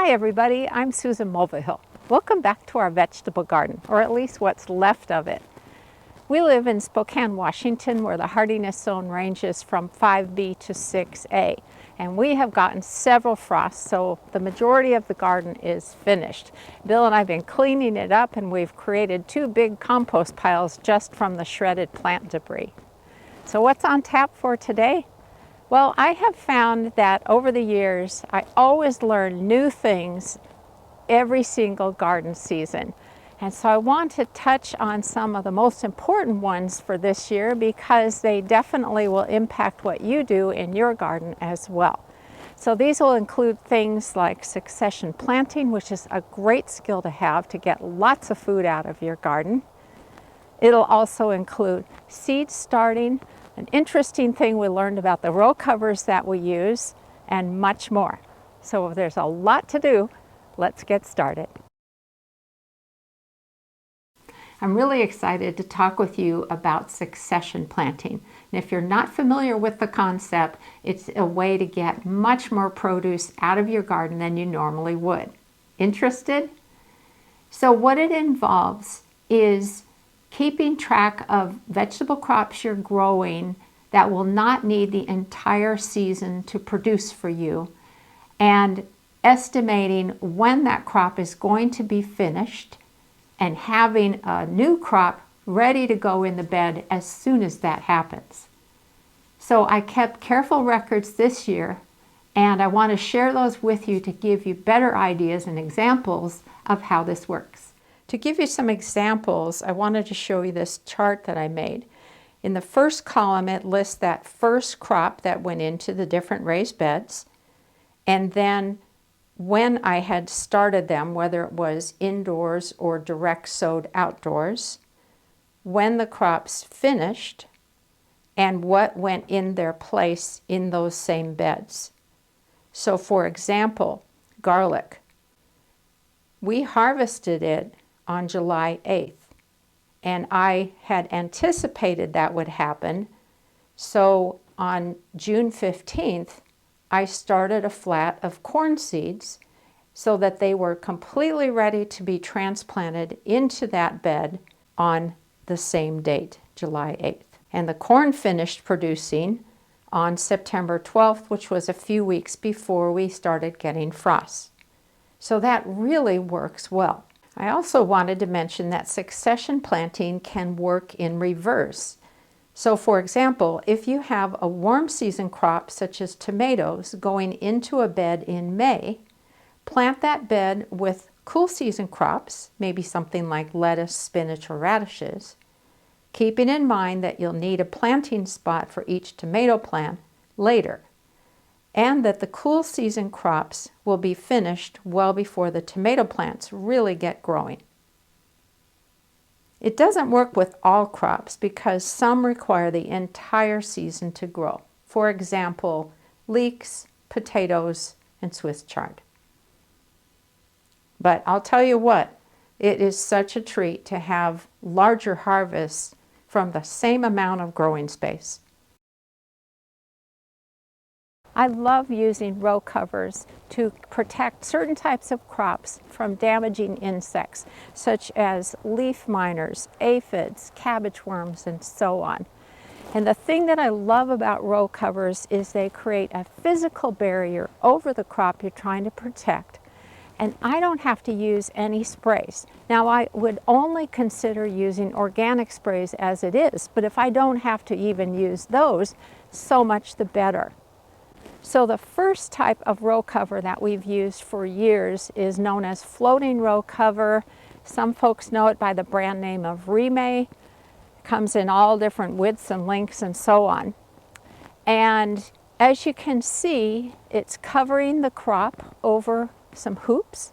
Hi everybody, I'm Susan Mulvihill. Welcome back to our vegetable garden, or at least what's left of it. We live in Spokane, Washington, where the hardiness zone ranges from 5B to 6A. And we have gotten several frosts, so the majority of the garden is finished. Bill and I have been cleaning it up, and we've created 2 big compost piles just from the shredded plant debris. So what's on tap for today? Well, I have found that over the years, I always learn new things every single garden season. And so I want to touch on some of the most important ones for this year because they definitely will impact what you do in your garden as well. So these will include things like succession planting, which is a great skill to have to get lots of food out of your garden. It'll also include seed starting, an interesting thing we learned about the row covers that we use, and much more. So there's a lot to do. Let's get started. I'm really excited to talk with you about succession planting. And if you're not familiar with the concept, it's a way to get much more produce out of your garden than you normally would. Interested? So what it involves is keeping track of vegetable crops you're growing that will not need the entire season to produce for you, and estimating when that crop is going to be finished and having a new crop ready to go in the bed as soon as that happens. So I kept careful records this year, and I want to share those with you to give you better ideas and examples of how this works. To give you some examples, I wanted to show you this chart that I made. In the first column, it lists that first crop that went into the different raised beds, and then when I had started them, whether it was indoors or direct sowed outdoors, when the crops finished, and what went in their place in those same beds. So for example, garlic. We harvested it on July 8th, and I had anticipated that would happen. So on June 15th, I started a flat of corn seeds so that they were completely ready to be transplanted into that bed on the same date, July 8th. And the corn finished producing on September 12th, which was a few weeks before we started getting frost. So that really works well. I also wanted to mention that succession planting can work in reverse. So for example, if you have a warm season crop such as tomatoes going into a bed in May, plant that bed with cool season crops, maybe something like lettuce, spinach, or radishes, keeping in mind that you'll need a planting spot for each tomato plant later, and that the cool season crops will be finished well before the tomato plants really get growing. It doesn't work with all crops because some require the entire season to grow. For example, leeks, potatoes, and Swiss chard. But I'll tell you what, it is such a treat to have larger harvests from the same amount of growing space. I love using row covers to protect certain types of crops from damaging insects, such as leaf miners, aphids, cabbage worms, and so on. And the thing that I love about row covers is they create a physical barrier over the crop you're trying to protect. And I don't have to use any sprays. Now, I would only consider using organic sprays as it is, but if I don't have to even use those, so much the better. So the first type of row cover that we've used for years is known as floating row cover. Some folks know it by the brand name of Remay. It comes in all different widths and lengths and so on. And as you can see, it's covering the crop over some hoops.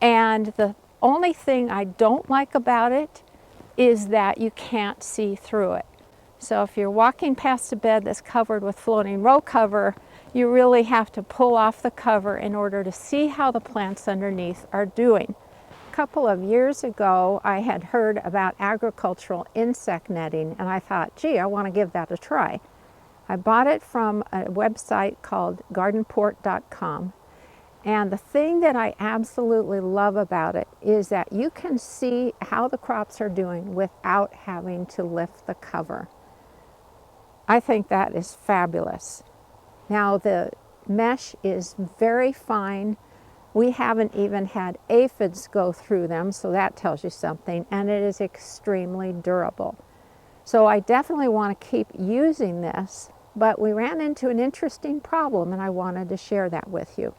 And the only thing I don't like about it is that you can't see through it. So if you're walking past a bed that's covered with floating row cover, you really have to pull off the cover in order to see how the plants underneath are doing. A couple of years ago, I had heard about agricultural insect netting, and I thought, gee, I want to give that a try. I bought it from a website called gardenport.com, And the thing that I absolutely love about it is that you can see how the crops are doing without having to lift the cover. I think that is fabulous. Now the mesh is very fine. We haven't even had aphids go through them, so that tells you something, and it is extremely durable. So I definitely want to keep using this, but we ran into an interesting problem and I wanted to share that with you.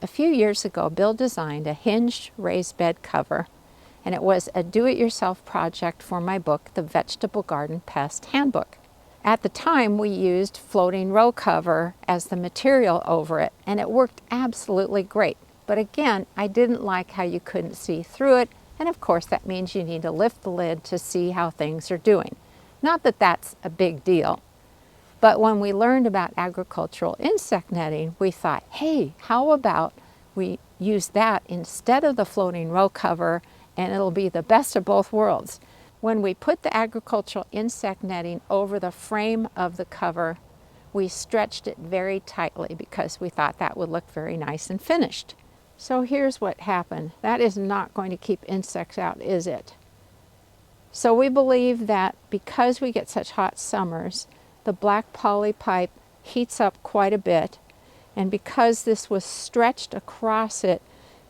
A few years ago, Bill designed a hinged raised bed cover, and it was a do-it-yourself project for my book, The Vegetable Garden Pest Handbook. At the time, we used floating row cover as the material over it, and it worked absolutely great. But again, I didn't like how you couldn't see through it, and of course that means you need to lift the lid to see how things are doing. Not that that's a big deal. But when we learned about agricultural insect netting, we thought, hey, how about we use that instead of the floating row cover, and it'll be the best of both worlds. When we put the agricultural insect netting over the frame of the cover, we stretched it very tightly because we thought that would look very nice and finished. So here's what happened. That is not going to keep insects out, is it? So we believe that because we get such hot summers, the black poly pipe heats up quite a bit, and because this was stretched across it,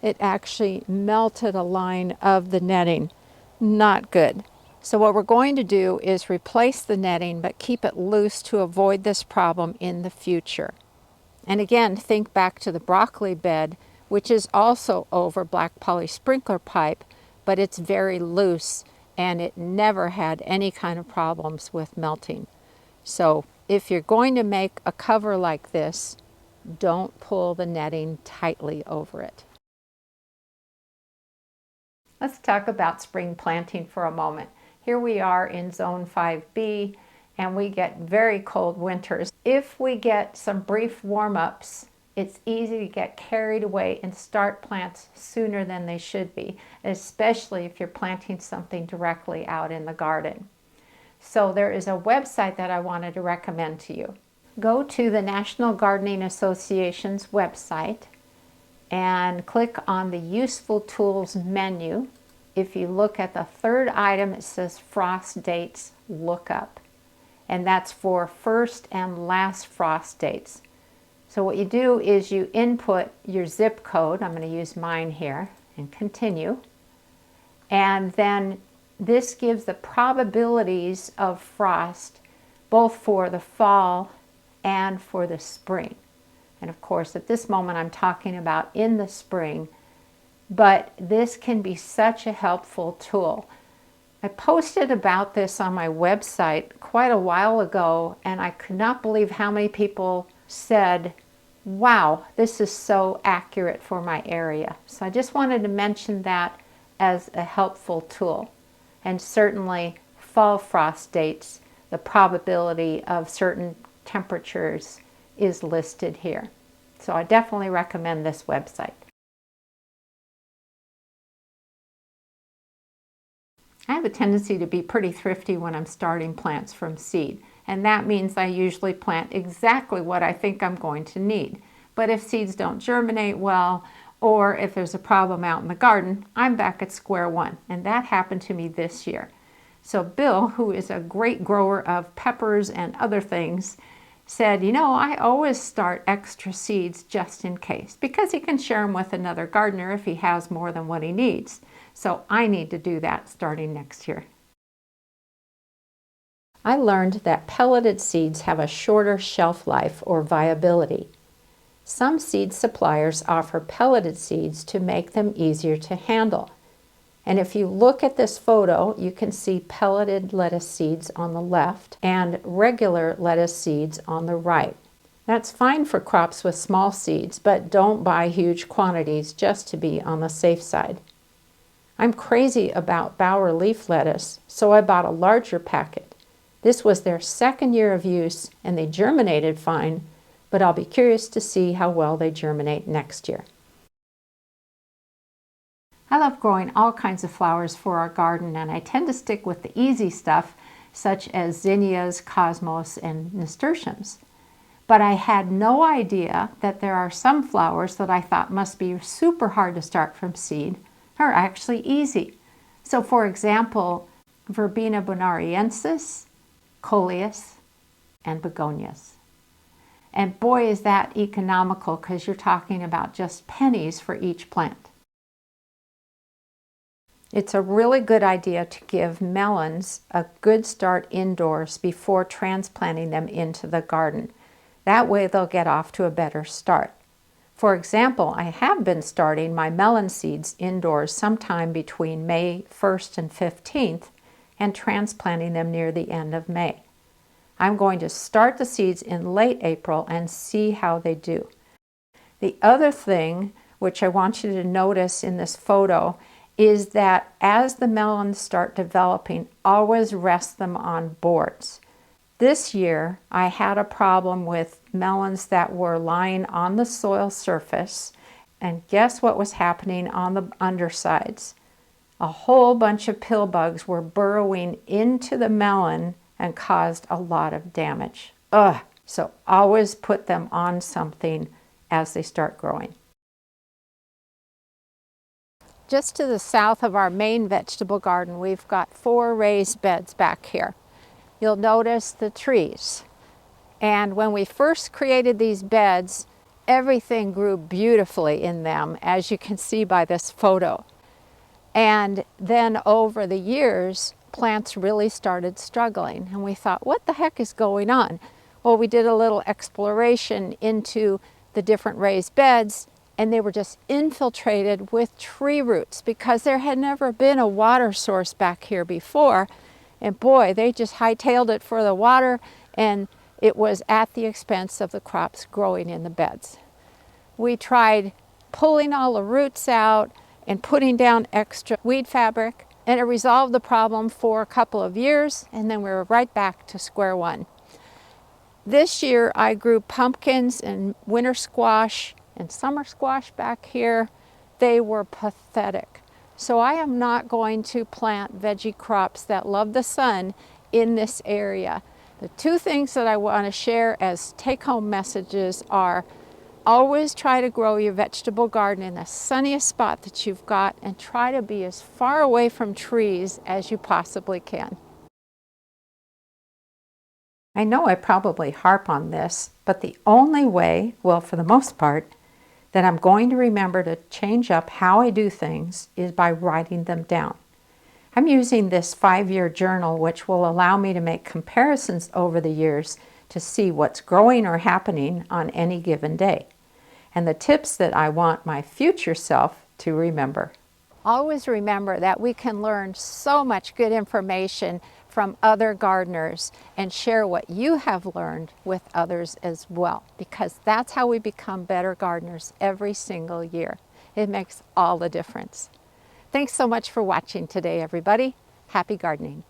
it actually melted a line of the netting. Not good. So what we're going to do is replace the netting but keep it loose to avoid this problem in the future. And again, think back to the broccoli bed, which is also over black poly sprinkler pipe, but it's very loose and it never had any kind of problems with melting. So if you're going to make a cover like this, don't pull the netting tightly over it. Let's talk about spring planting for a moment. Here we are in zone 5B and we get very cold winters. If we get some brief warm-ups, it's easy to get carried away and start plants sooner than they should be, especially if you're planting something directly out in the garden. So there is a website that I wanted to recommend to you. Go to the National Gardening Association's website and click on the Useful Tools menu. If you look at the third item, it says Frost Dates Lookup, and that's for first and last frost dates. So what you do is you input your zip code, I'm going to use mine here, and continue, and then this gives the probabilities of frost both for the fall and for the spring. And of course, at this moment, I'm talking about in the spring, but this can be such a helpful tool. I posted about this on my website quite a while ago, and I could not believe how many people said, wow, this is so accurate for my area. So I just wanted to mention that as a helpful tool. And certainly fall frost dates, the probability of certain temperatures is listed here. So I definitely recommend this website. I have a tendency to be pretty thrifty when I'm starting plants from seed, and that means I usually plant exactly what I think I'm going to need. But if seeds don't germinate well, or if there's a problem out in the garden, I'm back at square one, and that happened to me this year. So Bill, who is a great grower of peppers and other things, said, you know, I always start extra seeds just in case, because he can share them with another gardener if he has more than what he needs. So I need to do that starting next year. I learned that pelleted seeds have a shorter shelf life or viability. Some seed suppliers offer pelleted seeds to make them easier to handle. And if you look at this photo, you can see pelleted lettuce seeds on the left and regular lettuce seeds on the right. That's fine for crops with small seeds, but don't buy huge quantities just to be on the safe side. I'm crazy about Bower leaf lettuce, so I bought a larger packet. This was their second year of use and they germinated fine, but I'll be curious to see how well they germinate next year. I love growing all kinds of flowers for our garden, and I tend to stick with the easy stuff such as zinnias, cosmos, and nasturtiums. But I had no idea that there are some flowers that I thought must be super hard to start from seed are actually easy. So for example, Verbena bonariensis, coleus, and begonias. And boy, is that economical, because you're talking about just pennies for each plant. It's a really good idea to give melons a good start indoors before transplanting them into the garden. That way they'll get off to a better start. For example, I have been starting my melon seeds indoors sometime between May 1st and 15th and transplanting them near the end of May. I'm going to start the seeds in late April and see how they do. The other thing which I want you to notice in this photo is that as the melons start developing, always rest them on boards. This year, I had a problem with melons that were lying on the soil surface, and guess what was happening on the undersides? A whole bunch of pill bugs were burrowing into the melon and caused a lot of damage. Ugh! So always put them on something as they start growing. Just to the south of our main vegetable garden, we've got 4 raised beds back here. You'll notice the trees. And when we first created these beds, everything grew beautifully in them, as you can see by this photo. And then over the years, plants really started struggling. And we thought, what the heck is going on? Well, we did a little exploration into the different raised beds, and they were just infiltrated with tree roots because there had never been a water source back here before. And boy, they just hightailed it for the water, and it was at the expense of the crops growing in the beds. We tried pulling all the roots out and putting down extra weed fabric, and it resolved the problem for a couple of years, and then we were right back to square one. This year I grew pumpkins and winter squash and summer squash back here. They were pathetic. So I am not going to plant veggie crops that love the sun in this area. The 2 things that I want to share as take-home messages are: always try to grow your vegetable garden in the sunniest spot that you've got, and try to be as far away from trees as you possibly can. I know I probably harp on this, but the only way, well, for the most part, that I'm going to remember to change up how I do things is by writing them down. I'm using this 5-year journal, which will allow me to make comparisons over the years to see what's growing or happening on any given day, and the tips that I want my future self to remember. Always remember that we can learn so much good information from other gardeners and share what you have learned with others as well, because that's how we become better gardeners every single year. It makes all the difference. Thanks so much for watching today, everybody. Happy gardening.